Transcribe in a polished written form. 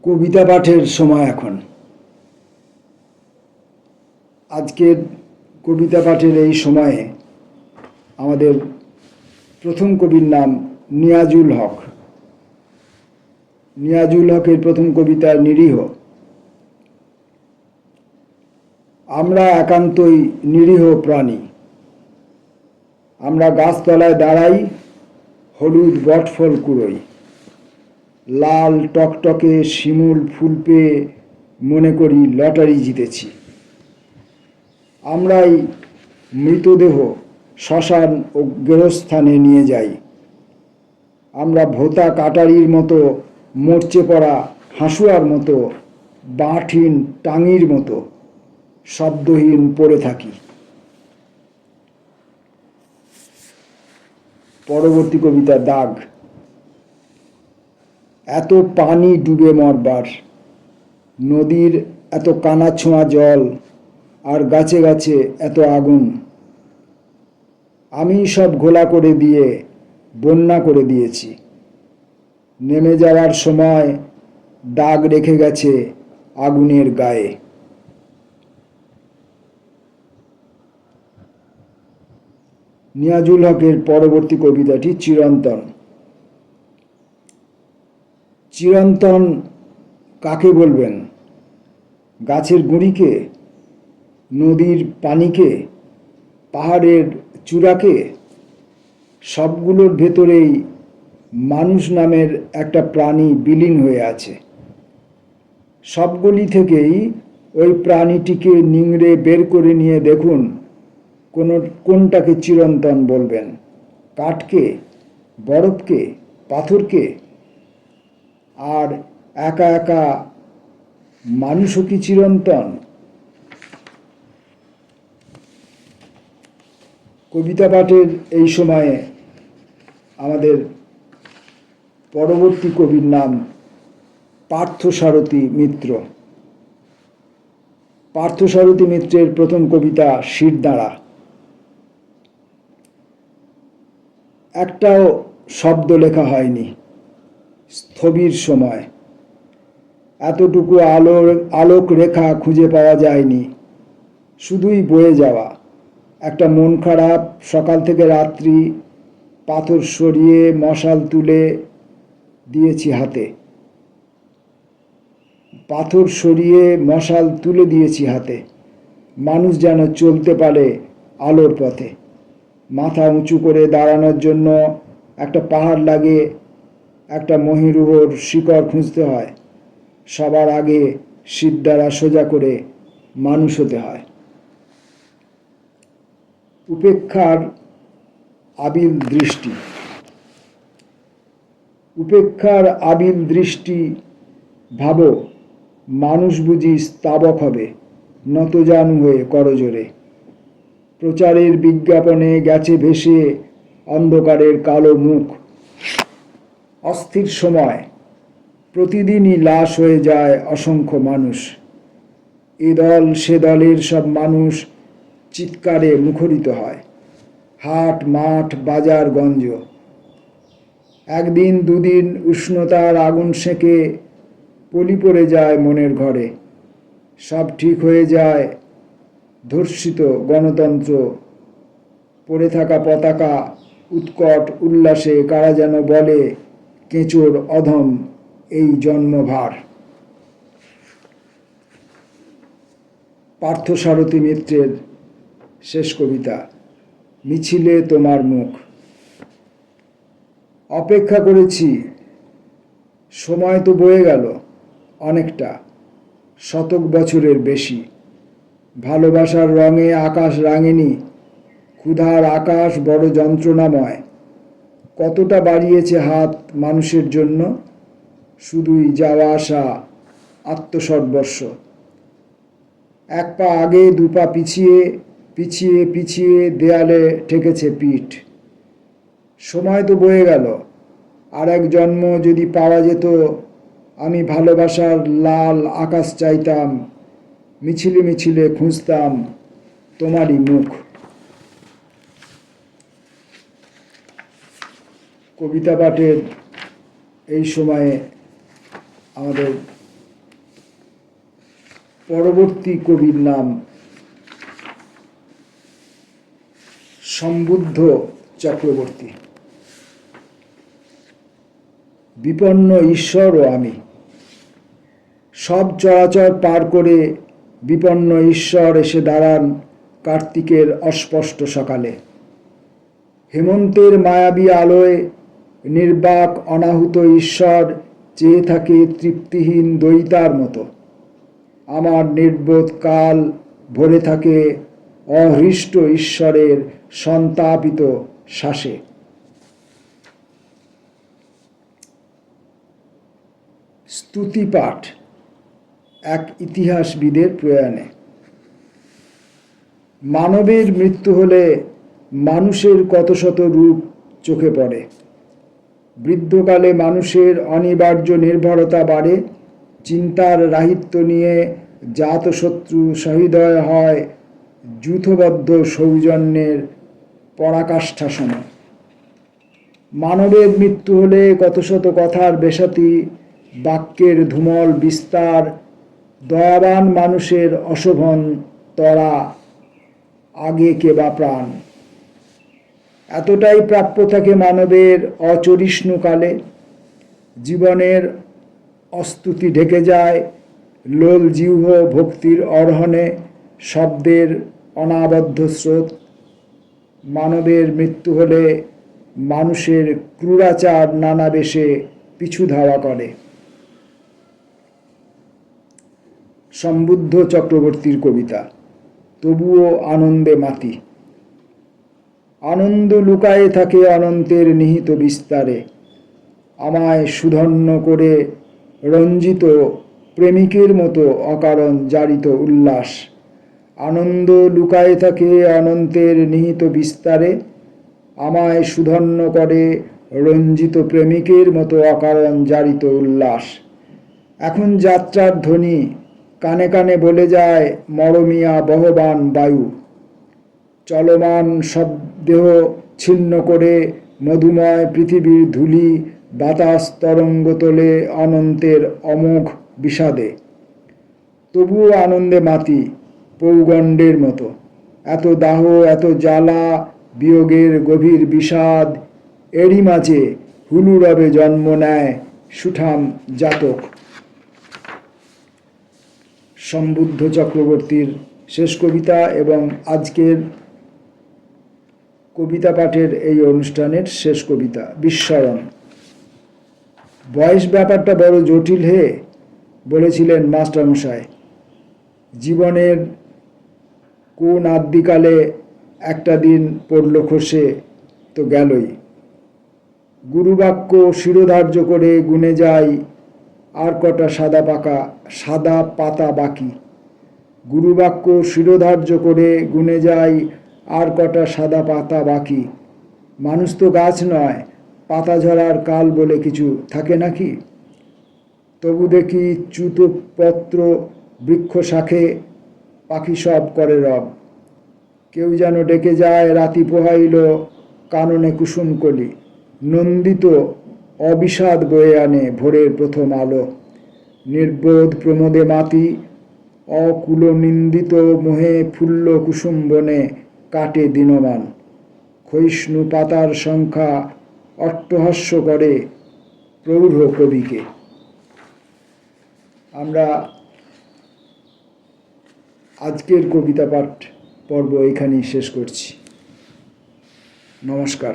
কবিতা পাঠের সময় এখন। আজকের কবিতা পাঠের এই সময়ে আমাদের প্রথম কবির নাম নিয়াজুল হক। নিয়াজুল হকের প্রথম কবিতা নিরীহ। আমরা একান্তই নিরীহ প্রাণী। আমরা গাছতলায় দাঁড়াই, হলুদ বটফল কুড়োই। লাল টকটকে শিমুল ফুল পেয়ে মনে করি লটারি জিতেছি। আমরাই মৃতদেহ শ্মশান ও গেরস্থানে নিয়ে যাই। আমরা ভোতা কাটারির মতো, মরচে পড়া হাঁসুয়ার মতো, বাঁটহীন টাঙির মতো শব্দহীন পড়ে থাকি। পরবর্তী কবিতা দাগ। এত পানি ডুবে মরবার, নদীর এত কানাছোঁয়া জল, আর গাছে গাছে এত আগুন। আমি সব ঘোলা করে দিয়ে বন্যা করে দিয়েছি। নেমে যাওয়ার সময় দাগ রেখে গেছে আগুনের গায়ে। নিয়াজুল হকের পরবর্তী কবিতাটি চিরন্তন। চিরন্তন কাকে বলবেন? গাছের গুঁড়িকে, নদীর পানিকে, পাহাড়ের চূড়াকে? সবগুলোর ভেতরেই মানুষ নামের একটা প্রাণী বিলীন হয়ে আছে। সবগুলি থেকেই ওই প্রাণীটিকে নিংড়ে বের করে নিয়ে দেখুন কোনটাকে চিরন্তন বলবেন। কাঠকে, বরফকে, পাথরকে? আর একা একা মানুষও কি চিরন্তন? কবিতা পাঠের এই সময়ে আমাদের পরবর্তী কবির নাম পার্থসারথী মিত্র। পার্থসারথী মিত্রের প্রথম কবিতা শিরদাঁড়া। একটাও শব্দ লেখা হয়নি। স্থবির সময়। এতটুকু আলোক রেখা খুঁজে পাওয়া যায়নি। শুধুই বয়ে যাওয়া একটা মন খারাপ সকাল থেকে রাত্রি। পাথর সরিয়ে মশাল তুলে দিয়েছি হাতে। পাথর সরিয়ে মশাল তুলে দিয়েছি হাতে। মানুষ যেন চলতে পারে আলোর পথে। মাথা উঁচু করে দাঁড়ানোর জন্য একটা পাহাড় লাগে, একটা মহীরুহর শিকড় খুঁজতে হয়। সবার আগে শিরদাঁড়া সোজা করে মানুষ হতে হয়। উপেক্ষার আবিল দৃষ্টি। উপেক্ষার আবিল দৃষ্টি। ভাবো, মানুষ বুঝি স্তাবক হবে নতজানু হয়ে করজোরে। প্রচারের বিজ্ঞাপনে গেছে ভেসে অন্ধকারের কালো মুখ। অস্থির সময়। প্রতিদিনই লাশ হয়ে যায় অসংখ্য মানুষ। এ দল সে দলের সব মানুষ চিৎকারে মুখরিত হয়। হাট মাঠ বাজার গঞ্জ। একদিন দুদিন উষ্ণতার আগুন সেঁকে পলি পড়ে যায় মনের ঘরে। সব ঠিক হয়ে যায়। ধর্ষিত গণতন্ত্র, পড়ে থাকা পতাকা, উৎকট উল্লাসে কারা যেন বলে কেঁচোর অধম এই জন্মভার। পার্থসারথী মিত্রের শেষ কবিতা মিছিলে তোমার মুখ। অপেক্ষা করেছি, সময় তো বয়ে গেল অনেকটা, শতক বছরের বেশি। ভালোবাসার রঙে আকাশ রাঙেনি, ক্ষুধার আকাশ বড় যন্ত্রণাময়। কতটা বাড়িয়েছে হাত মানুষের জন্য, শুধুই যাওয়া আসা আত্মসর্বস্ব। এক পা আগে দু পা পিছিয়ে পিছিয়ে পিছিয়ে দেয়ালে ঠেকেছে পিঠ। সময় তো বয়ে গেল, আর এক জন্ম যদি পাওয়া যেত, আমি ভালোবাসার লাল আকাশ চাইতাম, মিছিলে মিছিলে খুঁজতাম তোমারই মুখ। কবিতা পাঠের এই সময়ে আমাদের পরবর্তী কবির নাম সম্বুদ্ধ চক্রবর্তী। বিপন্ন ঈশ্বর ও আমি। সব চরাচর পার করে বিপন্ন ঈশ্বর এসে দাঁড়ান কার্তিকের অস্পষ্ট সকালে। হেমন্তের মায়াবী আলোয় নির্বাক অনাহুত ঈশ্বর চেয়ে থাকে তৃপ্তিহীন দৈতার মতো। আমার নির্বোধ কাল ভরে থাকে অহৃষ্ট ঈশ্বরের সন্তাপিত শ্বাসে। স্তুতিপাঠ এক ইতিহাসবিদের প্রয়াণে। মানবের মৃত্যু হলে মানুষের কত শত রূপ চোখে পড়ে। বৃদ্ধকালে মানুষের অনিবার্য নির্ভরতা বাড়ে। চিন্তার রাহিত্য নিয়ে জাতশত্রু সহৃদয় হয় যূথবদ্ধ সৌজন্যের পরাকাষ্ঠা সম। মানবের মৃত্যু হলে কত শত কথার বেসাতি, বাক্যের ধূমল বিস্তার, দয়াবান মানুষের অশোভন তরা, আগে কে বা প্রাণ। এতটাই প্রাপ্য থাকে মানবের অচরিষ্ণুকালে। জীবনের অস্তুতি ঢেকে যায় লোল জিহ্ব ভক্তির অর্হণে, শব্দের অনাবদ্ধ স্রোত। মানবের মৃত্যু হলে মানুষের ক্রূরাচার নানা বেশে পিছু ধাওয়া করে। সম্বুদ্ধ চক্রবর্তীর কবিতা তবুও আনন্দে মাতি। আনন্দ লুকায়ে থাকে অনন্তের নিহিত বিস্তারে। আমায় সুধন্য করে রঞ্জিত প্রেমিকের মতো অকারণ জারিত উল্লাস। আনন্দ লুকায়ে থাকে অনন্তের নিহিত বিস্তারে। আমায় সুধন্য করে রঞ্জিত প্রেমিকের মতো অকারণ জারিত উল্লাস। এখন যাত্রার ধ্বনি কানে কানে বলে যায় মরমিয়া বহবান বায়ু। চলমান সব দেহ ছিন্ন করে মধুময় পৃথিবীর ধূলি বাতাস তরঙ্গ তোলে অনন্তের অমোঘ বিষাদে। তবুও আনন্দে মাতি পৌগণ্ডের মতো। এত দাহ এত জ্বালা বিয়োগের গভীর বিষাদ, এরই মাঝে হুলুরবে জন্ম নেয় সুঠাম জাতক। সম্বুদ্ধ চক্রবর্তীর শেষ কবিতা এবং আজকের কবিতা পাঠের এই অনুষ্ঠানের শেষ কবিতা বিস্মরণ। বয়স ব্যাপারটা বড় জটিল হে, বলেছিলেন মাস্টারমশাই। জীবনের কোন আদ্যিকালে একটা দিন পড়ল খসে তো গেলই। গুরুবাক্য শিরোধার্য করে গুনে যাই আর কটা সাদা পাতা বাকি। গুরুবাক্য শিরোধার্য করে গুনে যাই আর কটা সাদা পাতা বাকি। মানুষ তো গাছ নয়, পাতা ঝরার কাল বলে কিছু থাকে নাকি? তবু দেখি চ্যুত পত্র বৃক্ষ শাখে পাখি সব করে রব। কেউ যেন ডেকে যায় রাতি পোহাইল কাননে কুসুমকলি। নন্দিত অবিষাদ বয়ে আনে ভোরের প্রথম আলো। নির্বোধ প্রমোদে মাতি অকুল নিন্দিত মোহে ফুল্ল কুসুম বনে কাটে দিনমান। ক্ষয়িষ্ণু পাতার সংখ্যা অট্টহাস্য করে প্রৌঢ় কবিকে। আমরা আজকের কবিতা পাঠ পর্ব এখানেই শেষ করছি। নমস্কার।